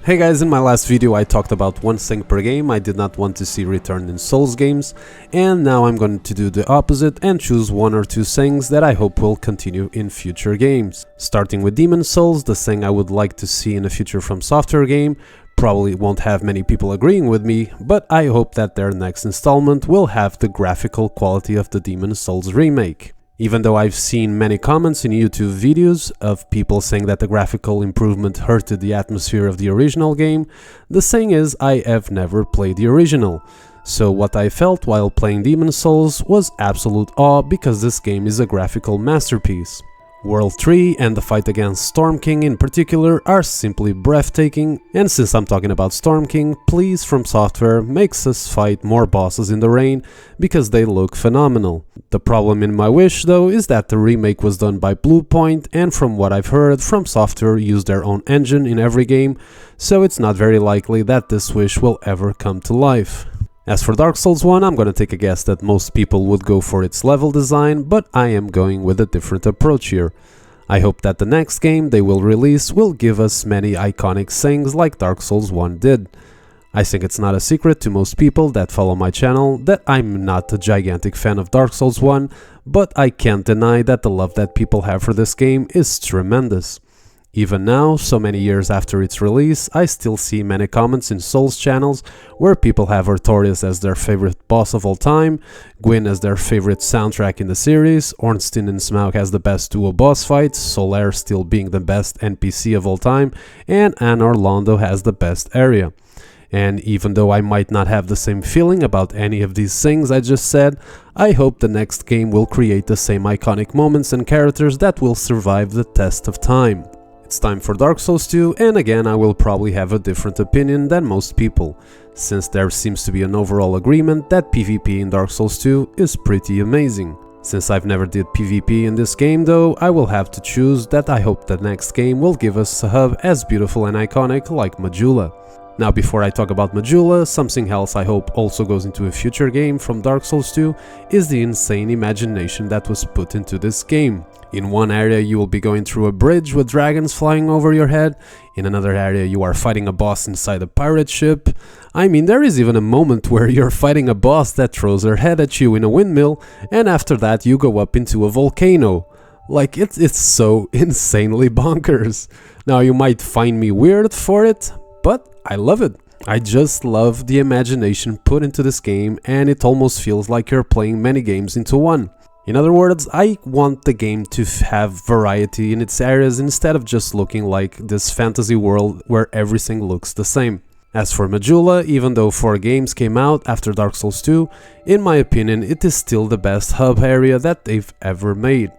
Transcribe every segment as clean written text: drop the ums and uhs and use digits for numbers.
Hey guys, in my last video I talked about one thing per game I did not want to see returned in Souls games, and now I'm going to do the opposite and choose one or two things that I hope will continue in future games. Starting with Demon Souls, the thing I would like to see in a future From Software game. Probably won't have many people agreeing with me, but I hope that their next installment will have the graphical quality of the Demon Souls remake. Even though I've seen many comments in YouTube videos of people saying that the graphical improvement hurted the atmosphere of the original game, the thing is I have never played the original. So what I felt while playing Demon Souls was absolute awe because this game is a graphical masterpiece. World 3 and the fight against Storm King in particular are simply breathtaking, and since I'm talking about Storm King, please From Software makes us fight more bosses in the rain because they look phenomenal. The problem in my wish though is that the remake was done by Bluepoint, and from what I've heard, From Software used their own engine in every game, so it's not very likely that this wish will ever come to life. As for Dark Souls 1, I'm gonna take a guess that most people would go for its level design, but I am going with a different approach here. I hope that the next game they will release will give us many iconic things like Dark Souls 1 did. I think it's not a secret to most people that follow my channel that I'm not a gigantic fan of Dark Souls 1, but I can't deny that the love that people have for this game is tremendous. Even now, so many years after its release, I still see many comments in Souls channels where people have Artorias as their favorite boss of all time, Gwyn as their favorite soundtrack in the series, Ornstein and Smaug as the best duo boss fights, Solaire still being the best NPC of all time, and Anor Londo has the best area. And even though I might not have the same feeling about any of these things I just said, I hope the next game will create the same iconic moments and characters that will survive the test of time. It's time for Dark Souls 2, and again I will probably have a different opinion than most people, since there seems to be an overall agreement that PvP in Dark Souls 2 is pretty amazing. Since I've never did PvP in this game though, I will have to choose that I hope the next game will give us a hub as beautiful and iconic like Majula. Now before I talk about Majula, something else I hope also goes into a future game from Dark Souls 2 is the insane imagination that was put into this game. In one area you will be going through a bridge with dragons flying over your head, in another area you are fighting a boss inside a pirate ship. I mean, there is even a moment where you're fighting a boss that throws her head at you in a windmill, and after that you go up into a volcano. Like, it's so insanely bonkers. Now you might find me weird for it, but I love it. I just love the imagination put into this game, and it almost feels like you're playing many games into one. In other words, I want the game to have variety in its areas instead of just looking like this fantasy world where everything looks the same. As for Majula, even though 4 games came out after Dark Souls 2, in my opinion it is still the best hub area that they've ever made.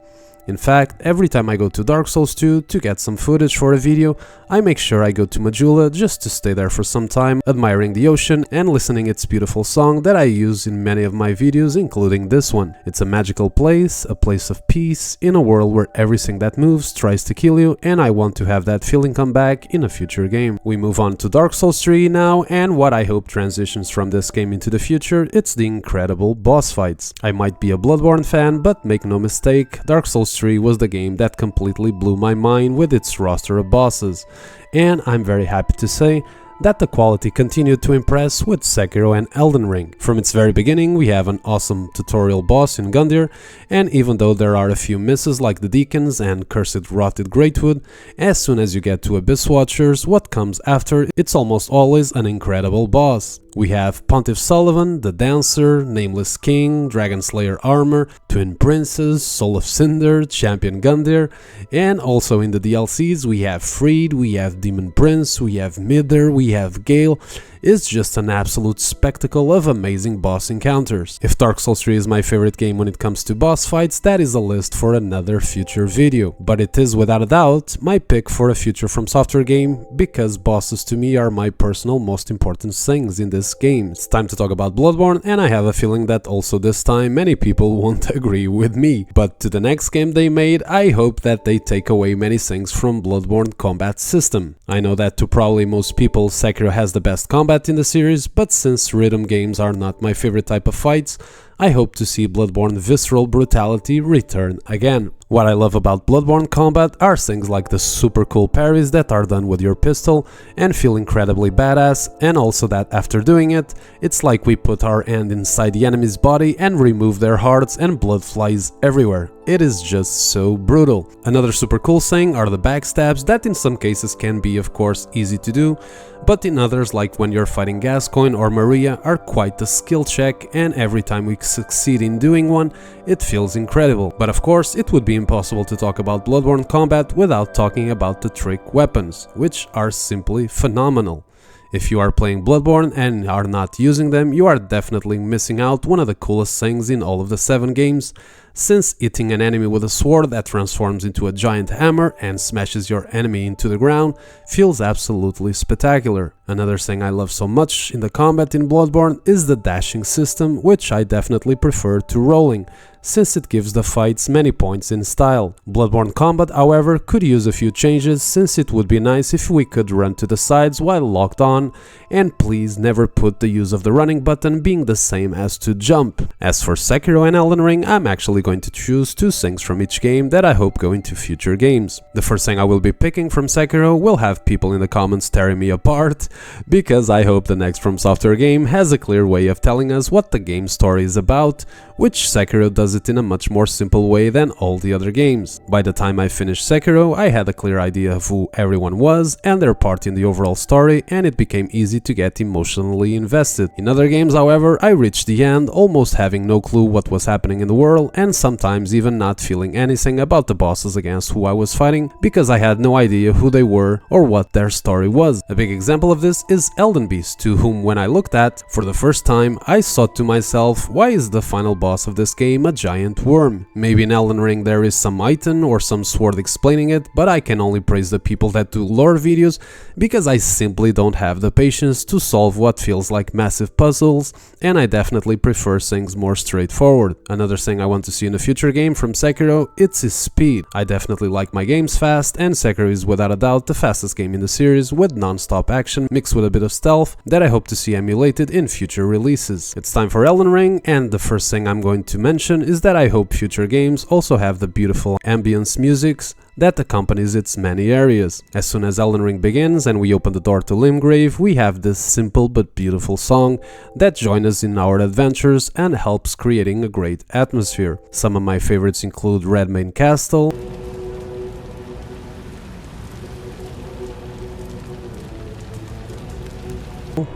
In fact, every time I go to Dark Souls 2 to get some footage for a video, I make sure I go to Majula just to stay there for some time, admiring the ocean and listening its beautiful song that I use in many of my videos, including this one. It's a magical place, a place of peace, in a world where everything that moves tries to kill you, and I want to have that feeling come back in a future game. We move on to Dark Souls 3 now, and what I hope transitions from this game into the future, it's the incredible boss fights. I might be a Bloodborne fan, but make no mistake, Dark Souls 3 was the game that completely blew my mind with its roster of bosses, and I'm very happy to say that the quality continued to impress with Sekiro and Elden Ring. From its very beginning we have an awesome tutorial boss in Gundyr, and even though there are a few misses like the Deacons and Cursed Rotted Greatwood, as soon as you get to Abyss Watchers, what comes after, it's almost always an incredible boss. We have Pontiff Sullivan, the Dancer, Nameless King, Dragon Slayer Armor, Twin Princes, Soul of Cinder, Champion Gundyr, and also in the DLCs we have Freed, we have Demon Prince, we have Midder, we have Gale. It's just an absolute spectacle of amazing boss encounters. If Dark Souls 3 is my favorite game when it comes to boss fights, that is a list for another future video. But it is without a doubt my pick for a future From Software game, because bosses to me are my personal most important things in this game. It's time to talk about Bloodborne, and I have a feeling that also this time many people won't agree with me. But to the next game they made, I hope that they take away many things from Bloodborne combat system. I know that to probably most people Sekiro has the best combat in the series, but since rhythm games are not my favorite type of fights, I hope to see Bloodborne visceral brutality return again. What I love about Bloodborne combat are things like the super cool parries that are done with your pistol and feel incredibly badass, and also that after doing it, it's like we put our hand inside the enemy's body and remove their hearts and blood flies everywhere. It is just so brutal. Another super cool thing are the backstabs that in some cases can be of course easy to do, but in others, like when you're fighting Gascoigne or Maria, are quite a skill check, and every time we succeed in doing one, it feels incredible. But of course, it would be impossible to talk about Bloodborne combat without talking about the trick weapons, which are simply phenomenal. If you are playing Bloodborne and are not using them, you are definitely missing out one of the coolest things in all of the 7 games, since hitting an enemy with a sword that transforms into a giant hammer and smashes your enemy into the ground feels absolutely spectacular. Another thing I love so much in the combat in Bloodborne is the dashing system, which I definitely prefer to rolling, since it gives the fights many points in style. Bloodborne combat, however, could use a few changes, since it would be nice if we could run to the sides while locked on, and please never put the use of the running button being the same as to jump. As for Sekiro and Elden Ring, I'm actually going to choose 2 things from each game that I hope go into future games. The first thing I will be picking from Sekiro will have people in the comments tearing me apart, because I hope the next From Software game has a clear way of telling us what the game's story is about, which Sekiro does it in a much more simple way than all the other games. By the time I finished Sekiro, I had a clear idea of who everyone was and their part in the overall story, and it became easy to get emotionally invested. In other games, however, I reached the end almost having no clue what was happening in the world, and sometimes even not feeling anything about the bosses against who I was fighting, because I had no idea who they were or what their story was. A big example of this is Elden Beast, to whom when I looked at for the first time, I thought to myself, why is the final boss of this game a giant worm? Maybe in Elden Ring there is some item or some sword explaining it, but I can only praise the people that do lore videos, because I simply don't have the patience to solve what feels like massive puzzles, and I definitely prefer things more straightforward. Another thing I want to see in a future game from Sekiro, it's his speed. I definitely like my games fast, and Sekiro is without a doubt the fastest game in the series, with non-stop action mixed with a bit of stealth that I hope to see emulated in future releases. It's time for Elden Ring, and the first thing I'm going to mention is that I hope future games also have the beautiful ambience musics that accompanies its many areas. As soon as Elden Ring begins and we open the door to Limgrave, we have this simple but beautiful song that joins us in our adventures and helps creating a great atmosphere. Some of my favorites include Redmane Castle,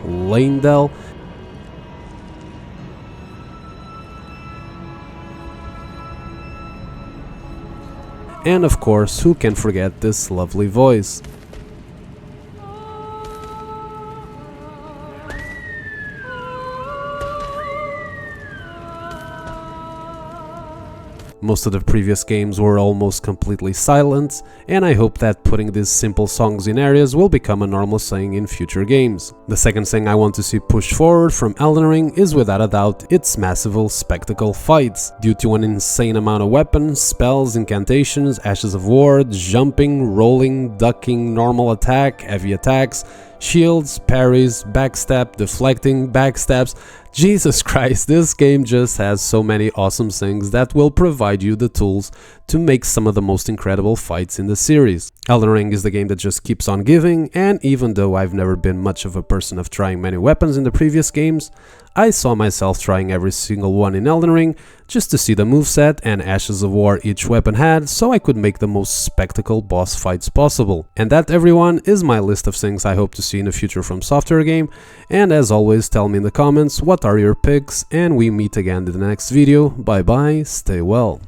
Lanedale, and of course, who can forget this lovely voice? Most of the previous games were almost completely silent, and I hope that putting these simple songs in areas will become a normal thing in future games. The second thing I want to see pushed forward from Elden Ring is without a doubt its massive spectacle fights. Due to an insane amount of weapons, spells, incantations, ashes of war, jumping, rolling, ducking, normal attack, heavy attacks, shields, parries, backstab, deflecting, backstabs. Jesus Christ, this game just has so many awesome things that will provide you the tools to make some of the most incredible fights in the series. Elden Ring is the game that just keeps on giving, and even though I've never been much of a person of trying many weapons in the previous games, I saw myself trying every single one in Elden Ring just to see the moveset and ashes of war each weapon had, so I could make the most spectacle boss fights possible. And that, everyone, is my list of things I hope to see in a future From Software game, and as always, tell me in the comments what are your picks, and we meet again in the next video. Bye bye, stay well.